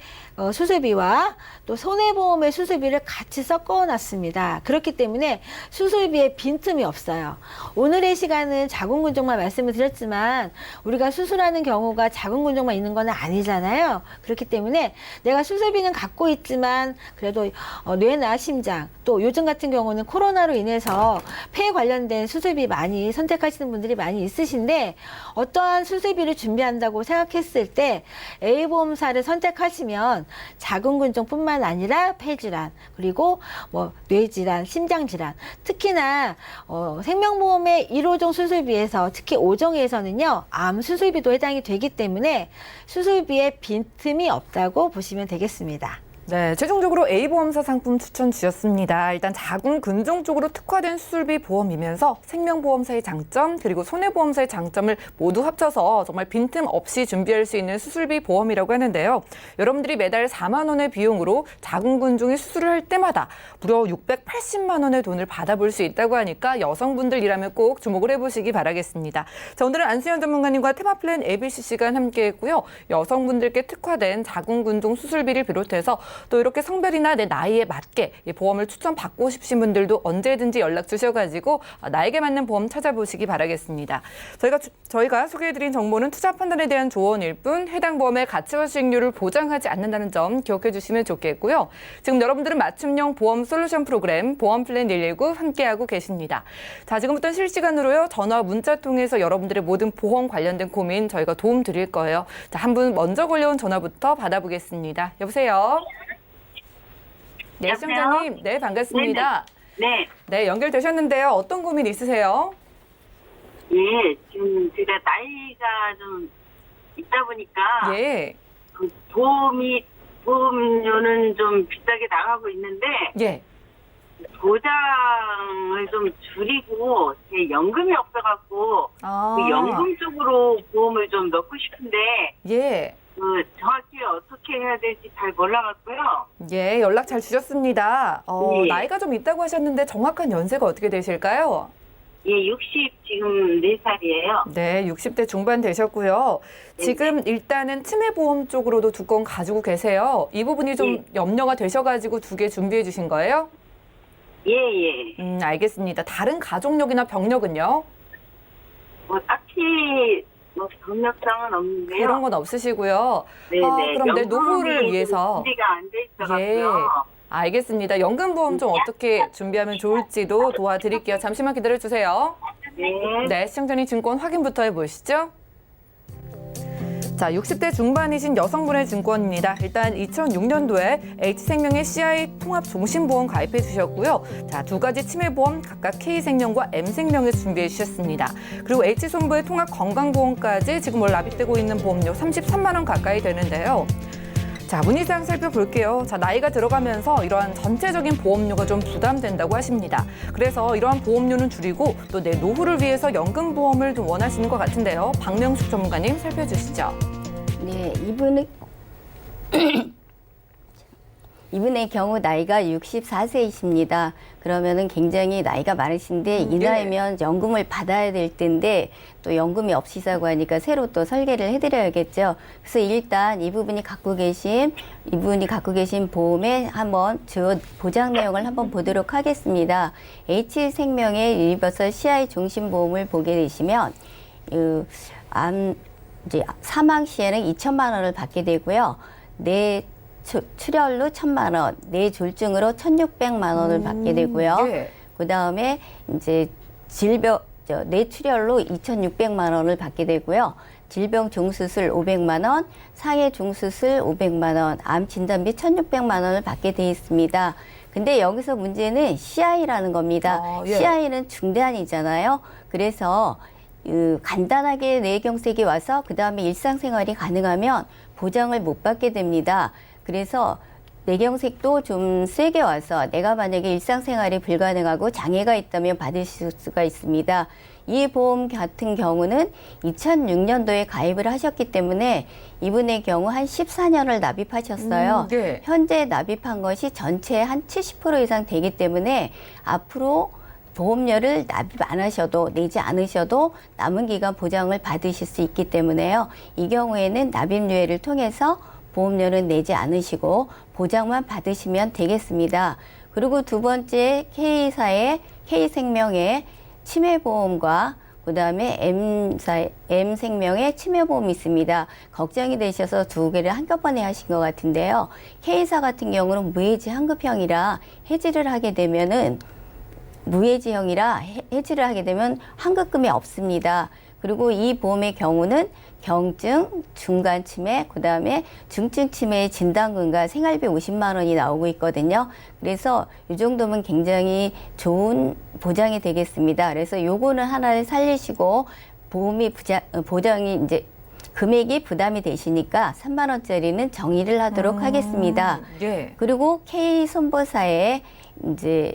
수술비와 또 손해보험의 수술비를 같이 섞어놨습니다. 그렇기 때문에 수술비에 빈틈이 없어요. 오늘의 시간은 자궁근종만 말씀을 드렸지만 우리가 수술하는 경우가 자궁근종만 있는 건 아니잖아요. 그렇기 때문에 내가 수술비는 갖고 있지만 그래도 뇌나 심장 또 요즘 같은 경우는 코로나로 인해서 폐 관련된 수술비 많이 선택하시는 분들이 많이 있으신데 어떠한 수술비를 준비한다고 생각했을 때 A보험사를 선택하시면 자궁근종뿐만 아니라 폐질환 그리고 뭐 뇌질환, 심장질환 특히나 생명보험의 1호종 수술비에서 특히 5종에서는요 암 수술비도 해당이 되기 때문에 수술비에 빈틈이 없다고 보시면 되겠습니다. 네, 최종적으로 A보험사 상품 추천 주셨습니다. 일단 자궁근종 쪽으로 특화된 수술비 보험이면서 생명보험사의 장점 그리고 손해보험사의 장점을 모두 합쳐서 정말 빈틈 없이 준비할 수 있는 수술비 보험이라고 하는데요. 여러분들이 매달 4만 원의 비용으로 자궁근종의 수술을 할 때마다 무려 680만 원의 돈을 받아볼 수 있다고 하니까 여성분들이라면 꼭 주목을 해보시기 바라겠습니다. 자, 오늘은 안수현 전문가님과 테마플랜 ABC 시간 함께했고요. 여성분들께 특화된 자궁근종 수술비를 비롯해서 또 이렇게 성별이나 내 나이에 맞게 이 보험을 추천받고 싶으신 분들도 언제든지 연락 주셔가지고 나에게 맞는 보험 찾아보시기 바라겠습니다. 저희가 소개해드린 정보는 투자 판단에 대한 조언일 뿐 해당 보험의 가치와 수익률을 보장하지 않는다는 점 기억해 주시면 좋겠고요. 지금 여러분들은 맞춤형 보험 솔루션 프로그램 보험플랜 119 함께하고 계십니다. 자, 지금부터 실시간으로요. 전화, 문자 통해서 여러분들의 모든 보험 관련된 고민 저희가 도움 드릴 거예요. 자, 한 분 먼저 걸려온 전화부터 받아보겠습니다. 여보세요? 네, 시청자님. 네, 반갑습니다. 네. 네, 연결되셨는데요. 어떤 고민 있으세요? 예, 지금 제가 나이가 좀 있다 보니까 예. 그 보험료는 좀 비싸게 나가고 있는데 예. 보장을 좀 줄이고 제 연금이 없어갖고 아. 그 연금 쪽으로 보험을 좀 넣고 싶은데 예. 그 정확히 어떻게 해야 될지 잘 몰라갖고요. 예, 연락 잘 주셨습니다. 예. 나이가 좀 있다고 하셨는데 정확한 연세가 어떻게 되실까요? 예, 60 지금 4살이에요. 네, 60대 중반 되셨고요. 지금 일단은 치매보험 쪽으로도 두 건 가지고 계세요. 이 부분이 좀 염려가 되셔가지고 두 개 준비해 주신 거예요? 예, 예. 알겠습니다. 다른 가족력이나 병력은요? 뭐 딱히 뭐 경력상은 없는데요. 그런 건 없으시고요. 네네. 그럼 내 노후를 위해서. 준비가 안 돼 있어가지고요. 예. 알겠습니다. 연금보험 좀 어떻게 준비하면 좋을지도 도와드릴게요. 잠시만 기다려주세요. 네. 네, 시청자님 증권 확인부터 해보시죠. 자, 60대 중반이신 여성분의 증권입니다. 일단 2006년도에 H생명의 CI 통합종신보험 가입해 주셨고요. 자, 두 가지 치매보험 각각 K생명과 M생명에서 준비해 주셨습니다. 그리고 H손보의 통합건강보험까지 지금 납입되고 있는 보험료 33만 원 가까이 되는데요. 자, 문의사항 살펴볼게요. 자, 나이가 들어가면서 이러한 전체적인 보험료가 좀 부담된다고 하십니다. 그래서 이러한 보험료는 줄이고 또 내 노후를 위해서 연금보험을 좀 원하시는 것 같은데요. 박명숙 전문가님 살펴주시죠. 네, 이분의 경우 나이가 64세이십니다. 그러면은 굉장히 나이가 많으신데 이 나이면 연금을 받아야 될 텐데 또 연금이 없으시다고 하니까 새로 또 설계를 해드려야겠죠. 그래서 일단 이분이 갖고 계신 보험의 한번 주요 보장 내용을 한번 보도록 하겠습니다. H생명의 유니버설 CI 종신보험을 보게 되시면 이제 사망 시에는 2천만 원을 받게 되고요. 출혈로 1,000만 원, 뇌졸중으로 1,600만 원을 받게 되고요. 예. 그다음에 이제 뇌출혈로 2,600만 원을 받게 되고요. 질병 종수술 500만 원, 상해 종수술 500만 원, 암 진단비 1,600만 원을 받게 돼 있습니다. 근데 여기서 문제는 CI라는 겁니다. 예. CI는 중단이잖아요. 그래서 간단하게 뇌경색이 와서 그다음에 일상생활이 가능하면 보장을 못 받게 됩니다. 그래서 뇌경색도 좀 세게 와서 내가 만약에 일상생활이 불가능하고 장애가 있다면 받으실 수가 있습니다. 이 보험 같은 경우는 2006년도에 가입을 하셨기 때문에 이분의 경우 한 14년을 납입하셨어요. 네. 현재 납입한 것이 전체의 한 70% 이상 되기 때문에 앞으로 보험료를 납입 안 하셔도 내지 않으셔도 남은 기간 보장을 받으실 수 있기 때문에요. 이 경우에는 납입유예를 통해서 보험료는 내지 않으시고 보장만 받으시면 되겠습니다. 그리고 두 번째 K생명의 치매보험과 그다음에 M생명의 치매보험이 있습니다. 걱정이 되셔서 두 개를 한꺼번에 하신 것 같은데요. K사 같은 경우는 무해지 환급형이라 해지를 하게 되면은 무해지형이라 해지를 하게 되면 환급금이 없습니다. 그리고 이 보험의 경우는 경증, 중간 치매, 그다음에 중증 치매의 진단금과 생활비 50만 원이 나오고 있거든요. 그래서 이 정도면 굉장히 좋은 보장이 되겠습니다. 그래서 요거는 하나를 살리시고 보장이 이제 금액이 부담이 되시니까 3만 원짜리는 정리를 하도록 하겠습니다. 예. 그리고 K손보사에 이제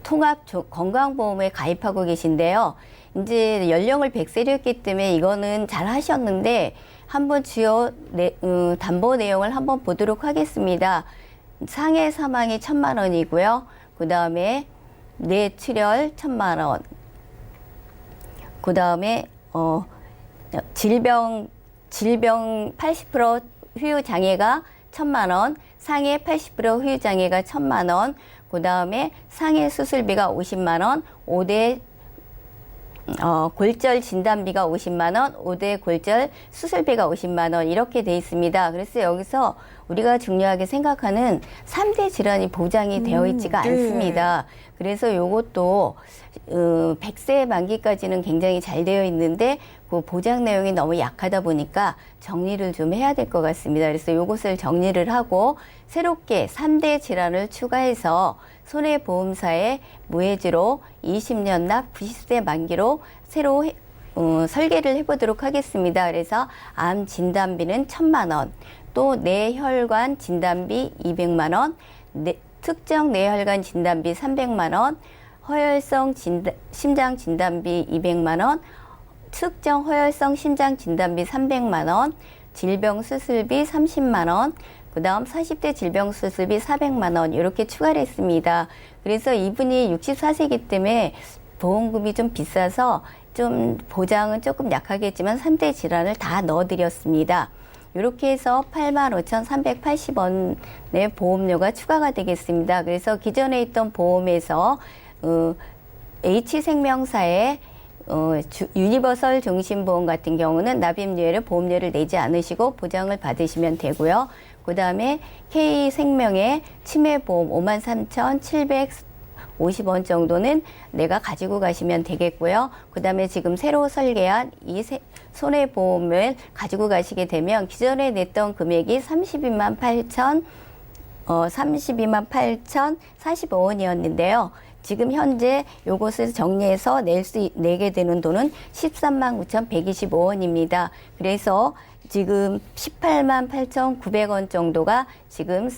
통합 건강보험에 가입하고 계신데요. 이제 연령을 100세였기 때문에 이거는 잘 하셨는데 한번 주요 담보 내용을 한번 보도록 하겠습니다. 상해 사망이 1,000만 원이고요. 그 다음에 뇌출혈 1,000만 원. 그 다음에 질병 80% 후유 장애가 1,000만 원, 상해 80% 후유 장애가 1,000만 원. 그 다음에 상해 수술비가 50만 원, 5대 골절 진단비가 50만 원, 5대 골절 수술비가 50만 원 이렇게 돼 있습니다. 그래서 여기서 우리가 중요하게 생각하는 3대 질환이 보장이 되어 있지가 않습니다. 그래서 요것도 100세 만기까지는 굉장히 잘 되어 있는데 그 보장 내용이 너무 약하다 보니까 정리를 좀 해야 될 것 같습니다. 그래서 요것을 정리를 하고 새롭게 3대 질환을 추가해서 손해보험사에 무해지로 20년 납 90세 만기로 새로 설계를 해보도록 하겠습니다. 그래서 암 진단비는 1,000만 원, 또 뇌혈관 진단비 200만 원, 특정 뇌혈관 진단비 300만 원, 허혈성 심장 진단비 200만 원, 특정 허혈성 심장 진단비 300만 원, 질병 수술비 30만 원, 그 다음 40대 질병 수술비 400만 원 이렇게 추가를 했습니다. 그래서 이분이 64세이기 때문에 보험금이 좀 비싸서 좀 보장은 조금 약하겠지만 3대 질환을 다 넣어드렸습니다. 이렇게 해서 85,380원의 보험료가 추가가 되겠습니다. 그래서 기존에 있던 보험에서 H생명사의 유니버설 종신보험 같은 경우는 납입료를 보험료를 내지 않으시고 보장을 받으시면 되고요. 그 다음에 K생명의 치매보험 53,750원 정도는 내가 가지고 가시면 되겠고요. 그 다음에 지금 새로 설계한 이 손해보험을 가지고 가시게 되면 기존에 냈던 금액이 32만 8,045원이었는데요. 지금 현재 요것을 정리해서 내게 되는 돈은 13만 9,125원입니다. 그래서 지금 18만 8,900원 정도가 지금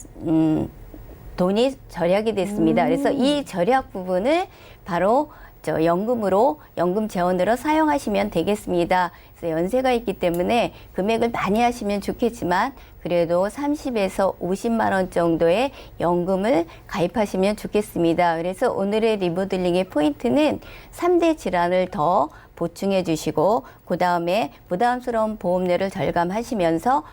돈이 절약이 됐습니다. 그래서 이 절약 부분을 바로 연금 재원으로 사용하시면 되겠습니다. 그래서 연세가 있기 때문에 금액을 많이 하시면 좋겠지만 그래도 30에서 50만 원 정도의 연금을 가입하시면 좋겠습니다. 그래서 오늘의 리모델링의 포인트는 3대 질환을 더 보충해 주시고 그 다음에 부담스러운 보험료를 절감하시면서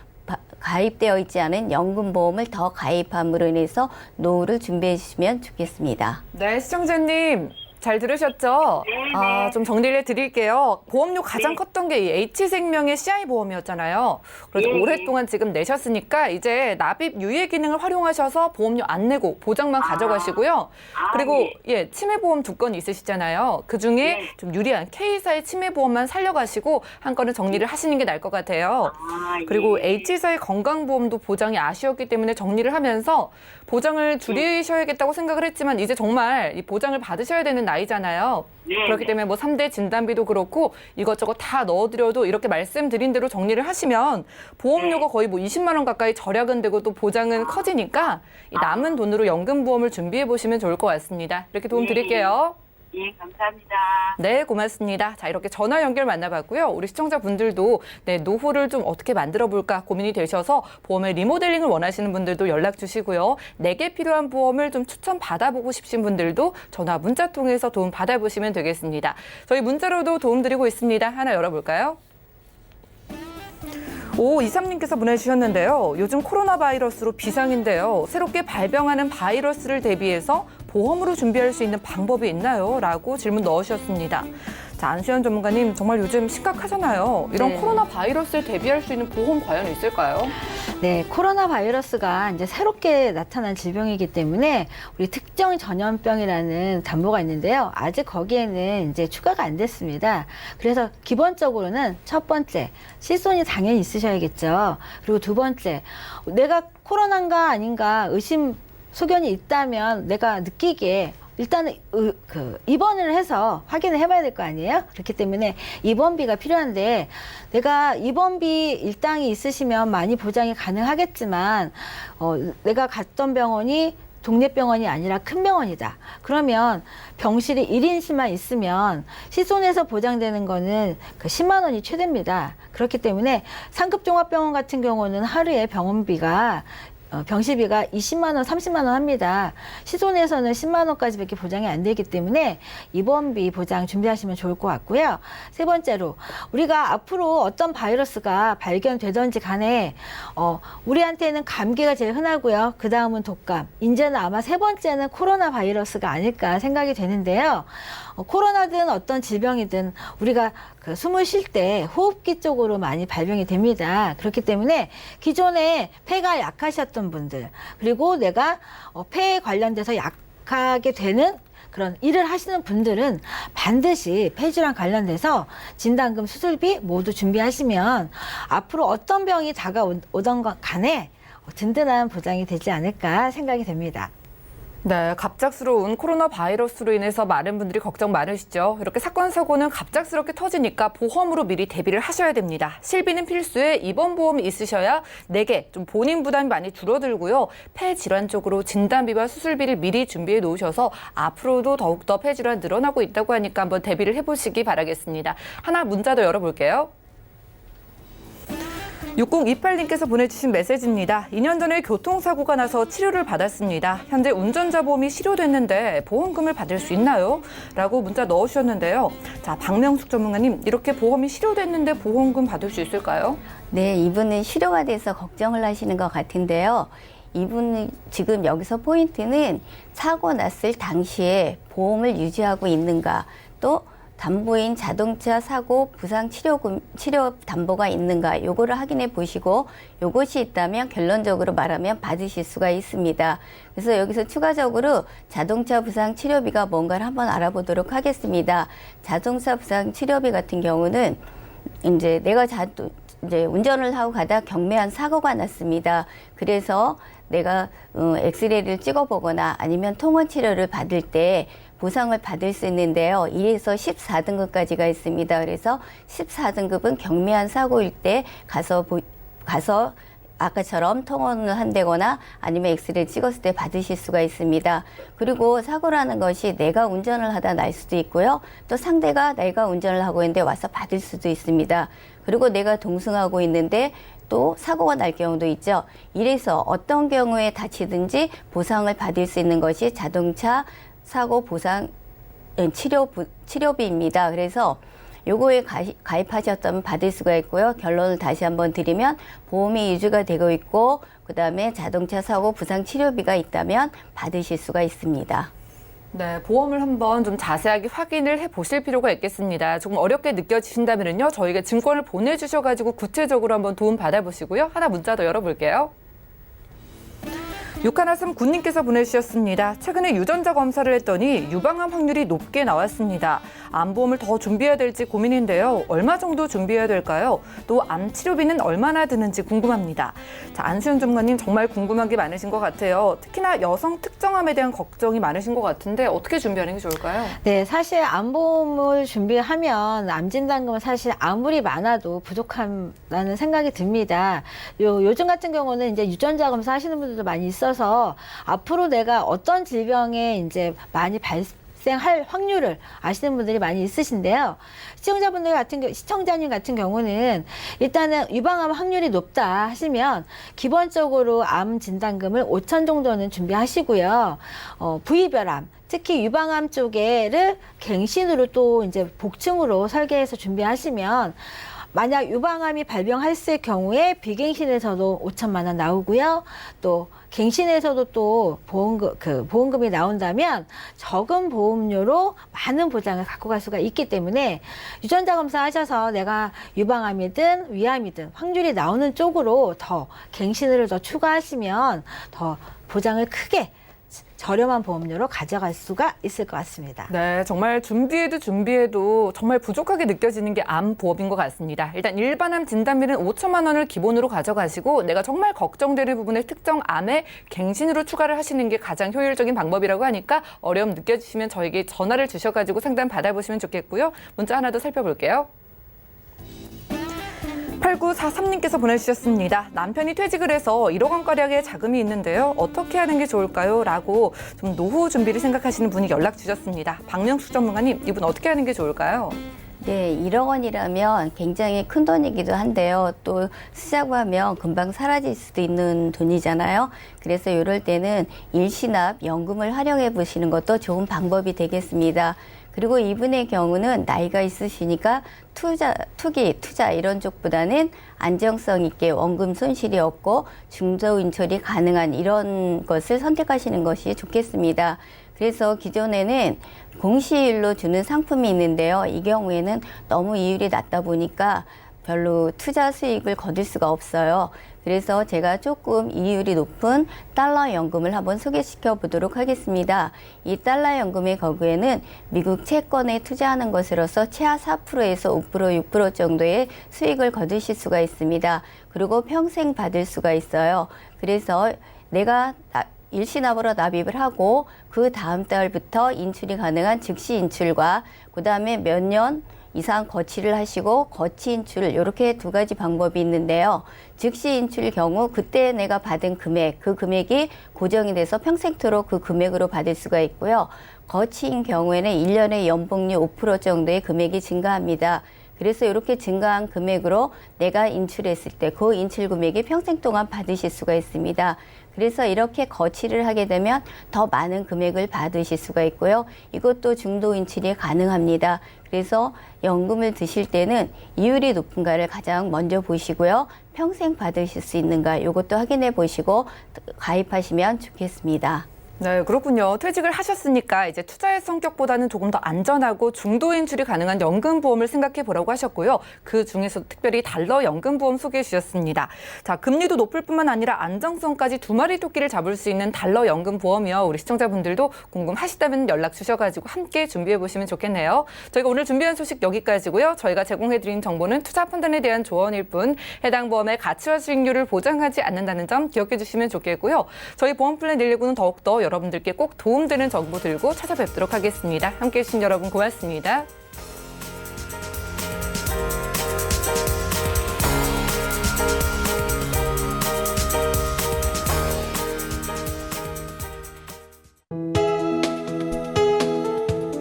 가입되어 있지 않은 연금보험을 더 가입함으로 인해서 노후를 준비해 주시면 좋겠습니다. 네, 시청자님. 잘 들으셨죠? 네. 좀 정리를 해드릴게요. 보험료 가장 컸던 게 이 H생명의 CI 보험이었잖아요. 그래서 네. 오랫동안 지금 내셨으니까 이제 납입 유예 기능을 활용하셔서 보험료 안 내고 보장만 가져가시고요. 그리고 치매 보험 2건 있으시잖아요. 그 중에 네. 좀 유리한 K사의 치매 보험만 살려가시고 한 건은 정리를 하시는 게 나을 것 같아요. 그리고 H사의 건강보험도 보장이 아쉬웠기 때문에 정리를 하면서 보장을 줄이셔야겠다고 생각을 했지만 이제 정말 이 보장을 받으셔야 되는 나이잖아요. 네. 그렇기 때문에 뭐 3대 진단비도 그렇고 이것저것 다 넣어드려도 이렇게 말씀드린 대로 정리를 하시면 보험료가 거의 뭐 20만 원 가까이 절약은 되고 또 보장은 커지니까 이 남은 돈으로 연금보험을 준비해 보시면 좋을 것 같습니다. 이렇게 도움 드릴게요. 예, 감사합니다. 네, 고맙습니다. 자, 이렇게 전화 연결 만나봤고요. 우리 시청자분들도 노후를 좀 어떻게 만들어 볼까 고민이 되셔서 보험의 리모델링을 원하시는 분들도 연락 주시고요. 내게 필요한 보험을 좀 추천 받아보고 싶으신 분들도 전화 문자 통해서 도움 받아보시면 되겠습니다. 저희 문자로도 도움 드리고 있습니다. 하나 열어볼까요? 5523님께서 보내주셨는데요. 요즘 코로나 바이러스로 비상인데요. 새롭게 발병하는 바이러스를 대비해서 보험으로 준비할 수 있는 방법이 있나요? 라고 질문 넣으셨습니다. 자, 안수현 전문가님, 정말 요즘 심각하잖아요. 이런 네. 코로나 바이러스에 대비할 수 있는 보험 과연 있을까요? 네, 코로나 바이러스가 이제 새롭게 나타난 질병이기 때문에 우리 특정 전염병이라는 담보가 있는데요. 아직 거기에는 이제 추가가 안 됐습니다. 그래서 기본적으로는 첫 번째, 실손이 당연히 있으셔야겠죠. 그리고 두 번째, 내가 코로나인가 아닌가 의심 소견이 있다면 내가 느끼기에 일단은 입원을 해서 확인을 해봐야 될 거 아니에요? 그렇기 때문에 입원비가 필요한데 내가 입원비 일당이 있으시면 많이 보장이 가능하겠지만 내가 갔던 병원이 동네 병원이 아니라 큰 병원이다. 그러면 병실이 1인실만 있으면 실손에서 보장되는 거는 그 10만 원이 최대입니다. 그렇기 때문에 상급 종합병원 같은 경우는 하루에 병원비가 병실비가 20만 원, 30만 원 합니다. 시손에서는 10만 원까지밖에 보장이 안 되기 때문에 입원비 보장 준비하시면 좋을 것 같고요. 세 번째로 우리가 앞으로 어떤 바이러스가 발견되든지 간에 우리한테는 감기가 제일 흔하고요. 그 다음은 독감. 이제는 아마 세 번째는 코로나 바이러스가 아닐까 생각이 되는데요. 코로나든 어떤 질병이든 우리가 숨을 쉴 때 호흡기 쪽으로 많이 발병이 됩니다. 그렇기 때문에 기존에 폐가 약하셨던 분들 그리고 내가 폐에 관련돼서 약하게 되는 그런 일을 하시는 분들은 반드시 폐질환 관련돼서 진단금 수술비 모두 준비하시면 앞으로 어떤 병이 다가오던 것 간에 든든한 보장이 되지 않을까 생각이 됩니다. 네, 갑작스러운 코로나 바이러스로 인해서 많은 분들이 걱정 많으시죠. 이렇게 사건, 사고는 갑작스럽게 터지니까 보험으로 미리 대비를 하셔야 됩니다. 실비는 필수에 입원보험이 있으셔야 내게 좀 본인 부담이 많이 줄어들고요. 폐질환 쪽으로 진단비와 수술비를 미리 준비해 놓으셔서 앞으로도 더욱더 폐질환 늘어나고 있다고 하니까 한번 대비를 해보시기 바라겠습니다. 하나 문자 더 열어볼게요. 6028님께서 보내주신 메시지입니다. 2년 전에 교통사고가 나서 치료를 받았습니다. 현재 운전자 보험이 실효됐는데 보험금을 받을 수 있나요? 라고 문자 넣으셨는데요. 자, 박명숙 전문가님, 이렇게 보험이 실효됐는데 보험금 받을 수 있을까요? 네, 이분은 실효가 돼서 걱정을 하시는 것 같은데요. 이분은 지금 여기서 포인트는 사고 났을 당시에 보험을 유지하고 있는가, 또 담보인 자동차 사고 부상 치료 담보가 있는가, 요거를 확인해 보시고 요것이 있다면 결론적으로 말하면 받으실 수가 있습니다. 그래서 여기서 추가적으로 자동차 부상 치료비가 뭔가를 한번 알아보도록 하겠습니다. 자동차 부상 치료비 같은 경우는 이제 내가 이제 운전을 하고 가다 경미한 사고가 났습니다. 그래서 내가 엑스레이를 찍어보거나 아니면 통원 치료를 받을 때 보상을 받을 수 있는데요. 1에서 14등급까지가 있습니다. 그래서 14등급은 경미한 사고일 때 가서 아까처럼 통원을 한다거나 아니면 엑스레이 찍었을 때 받으실 수가 있습니다. 그리고 사고라는 것이 내가 운전을 하다 날 수도 있고요. 또 상대가 내가 운전을 하고 있는데 와서 받을 수도 있습니다. 그리고 내가 동승하고 있는데 또 사고가 날 경우도 있죠. 이래서 어떤 경우에 다치든지 보상을 받을 수 있는 것이 자동차 사고 보상 치료비입니다. 그래서 요거에 가입하셨다면 받을 수가 있고요. 결론을 다시 한번 드리면 보험이 유지가 되고 있고 그다음에 자동차 사고 부상 치료비가 있다면 받으실 수가 있습니다. 네, 보험을 한번 좀 자세하게 확인을 해보실 필요가 있겠습니다. 조금 어렵게 느껴지신다면요, 저희가 증권을 보내주셔가지고 구체적으로 한번 도움 받아보시고요. 하나 문자 더 열어볼게요. 6139님께서 보내주셨습니다. 최근에 유전자 검사를 했더니 유방암 확률이 높게 나왔습니다. 암보험을 더 준비해야 될지 고민인데요. 얼마 정도 준비해야 될까요? 또 암 치료비는 얼마나 드는지 궁금합니다. 자, 안수현 전문가님 정말 궁금한 게 많으신 것 같아요. 특히나 여성 특정암에 대한 걱정이 많으신 것 같은데 어떻게 준비하는 게 좋을까요? 네, 사실 암보험을 준비하면 암진단금은 사실 아무리 많아도 부족하다는 생각이 듭니다. 요즘 같은 경우는 이제 유전자 검사 하시는 분들도 많이 있어서 앞으로 내가 어떤 질병에 이제 많이 발생할 확률을 아시는 분들이 많이 있으신데요. 시청자님 같은 경우는 일단은 유방암 확률이 높다 하시면 기본적으로 암 진단금을 5천 정도는 준비하시고요. 부위별암, 특히 유방암 쪽에를 갱신으로 또 이제 복층으로 설계해서 준비하시면 만약 유방암이 발병했을 경우에 비갱신에서도 5천만 원 나오고요. 또 갱신에서도 또 보험금이 나온다면 적은 보험료로 많은 보장을 갖고 갈 수가 있기 때문에 유전자 검사하셔서 내가 유방암이든 위암이든 확률이 나오는 쪽으로 더 갱신을 더 추가하시면 더 보장을 크게 저렴한 보험료로 가져갈 수가 있을 것 같습니다. 네, 정말 준비해도 정말 부족하게 느껴지는 게 암 보험인 것 같습니다. 일단 일반암 진단비는 5천만 원을 기본으로 가져가시고 내가 정말 걱정되는 부분을 특정 암에 갱신으로 추가를 하시는 게 가장 효율적인 방법이라고 하니까 어려움 느껴지시면 저에게 전화를 주셔가지고 상담 받아보시면 좋겠고요. 문자 하나 더 살펴볼게요. 8943님께서 보내주셨습니다. 남편이 퇴직을 해서 1억 원가량의 자금이 있는데요. 어떻게 하는 게 좋을까요? 라고 좀 노후 준비를 생각하시는 분이 연락 주셨습니다. 박명숙 전문가님, 이분 어떻게 하는 게 좋을까요? 네, 1억 원이라면 굉장히 큰 돈이기도 한데요. 또 쓰자고 하면 금방 사라질 수도 있는 돈이잖아요. 그래서 이럴 때는 일시납 연금을 활용해 보시는 것도 좋은 방법이 되겠습니다. 그리고 이분의 경우는 나이가 있으시니까 투자 이런 쪽보다는 안정성 있게 원금 손실이 없고 중도인출이 가능한 이런 것을 선택하시는 것이 좋겠습니다. 그래서 기존에는 공시일로 주는 상품이 있는데요. 이 경우에는 너무 이율이 낮다 보니까 별로 투자 수익을 거둘 수가 없어요. 그래서 제가 조금 이율이 높은 달러 연금을 한번 소개시켜 보도록 하겠습니다. 이 달러 연금의 경우에는 미국 채권에 투자하는 것으로서 최하 4%에서 5%, 6% 정도의 수익을 거두실 수가 있습니다. 그리고 평생 받을 수가 있어요. 그래서 내가 일시납으로 납입을 하고 그 다음 달부터 인출이 가능한 즉시 인출과 그 다음에 몇 년 이상 거치를 하시고 거치 인출 이렇게 두 가지 방법이 있는데요. 즉시 인출 경우 그때 내가 받은 금액, 그 금액이 고정이 돼서 평생토록 그 금액으로 받을 수가 있고요. 거치인 경우에는 1년에 연복리 5% 정도의 금액이 증가합니다. 그래서 이렇게 증가한 금액으로 내가 인출했을 때 그 인출 금액이 평생 동안 받으실 수가 있습니다. 그래서 이렇게 거치를 하게 되면 더 많은 금액을 받으실 수가 있고요. 이것도 중도 인출이 가능합니다. 그래서 연금을 드실 때는 이율이 높은가를 가장 먼저 보시고요. 평생 받으실 수 있는가 이것도 확인해 보시고 가입하시면 좋겠습니다. 네, 그렇군요. 퇴직을 하셨으니까 이제 투자의 성격보다는 조금 더 안전하고 중도 인출이 가능한 연금보험을 생각해 보라고 하셨고요. 그 중에서 특별히 달러 연금보험 소개해 주셨습니다. 자, 금리도 높을 뿐만 아니라 안정성까지 두 마리 토끼를 잡을 수 있는 달러 연금보험이요. 우리 시청자분들도 궁금하시다면 연락 주셔가지고 함께 준비해 보시면 좋겠네요. 저희가 오늘 준비한 소식 여기까지고요. 저희가 제공해 드린 정보는 투자 판단에 대한 조언일 뿐 해당 보험의 가치와 수익률을 보장하지 않는다는 점 기억해 주시면 좋겠고요. 저희 보험플랜 119는 더욱더 여러분들께 꼭 도움되는 정보 들고 찾아뵙도록 하겠습니다. 함께해 주신 여러분 고맙습니다.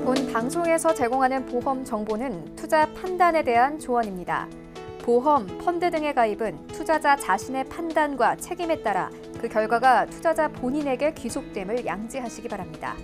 본 방송에서 제공하는 보험 정보는 투자 판단에 대한 조언입니다. 보험, 펀드 등의 가입은 투자자 자신의 판단과 책임에 따라 그 결과가 투자자 본인에게 귀속됨을 양지하시기 바랍니다.